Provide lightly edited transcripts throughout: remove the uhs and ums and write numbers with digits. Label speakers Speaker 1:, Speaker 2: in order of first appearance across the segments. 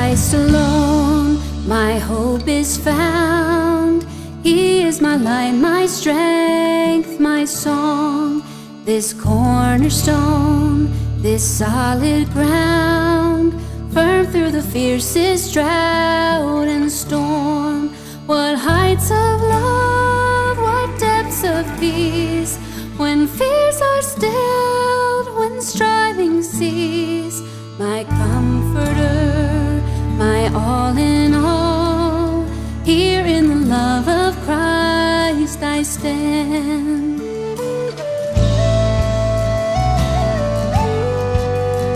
Speaker 1: Christ alone my hope is found. He is my light, my strength, my song, this cornerstone, this solid ground, firm through the fiercest drought and storm. What heights of love, what depths of peace, when fears are stilled, when striving cease. My comforter, my all in all, here in the love of Christ I stand.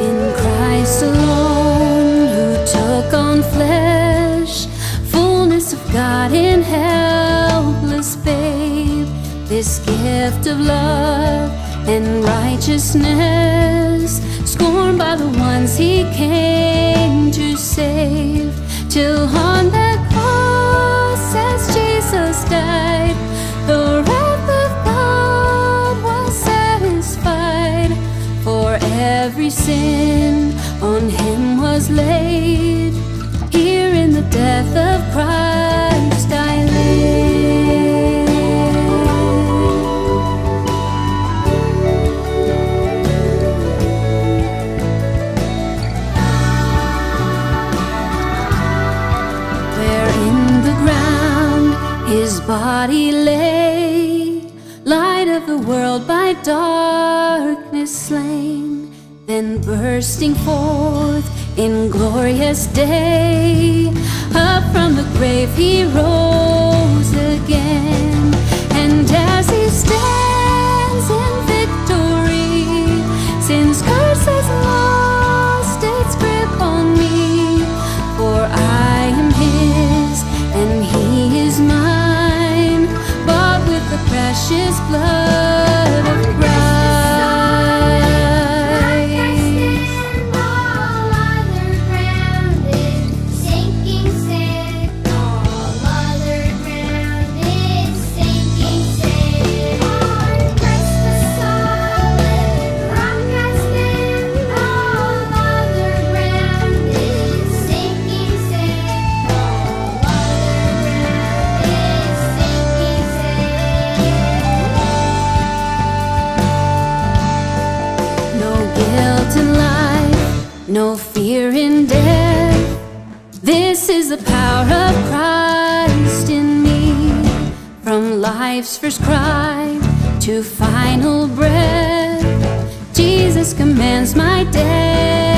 Speaker 1: In Christ alone, who took on flesh, fullness of God in helpless babe, this gift of love and righteousness, scorned by the ones he came to save, till on that cross as Jesus died, the wrath of God was satisfied. For every sin on him was laid, here in the death of Christ I live. His body lay, light of the world by darkness slain, then bursting forth in glorious day, up from the grave he rose again. And as he stands in victory, sin's curse has lost its grip on me, for I am his and he is mine, bought with the precious blood of Christ.
Speaker 2: All other ground is sinking sand. All other ground is sinking sand. On Christ the solid rock I stand. All other ground is sinking sand. All other ground is sinking sand.
Speaker 1: No guilt in life, no fear in death. This is the power of Christ in me. From life's first cry to final breath, Jesus commands my death.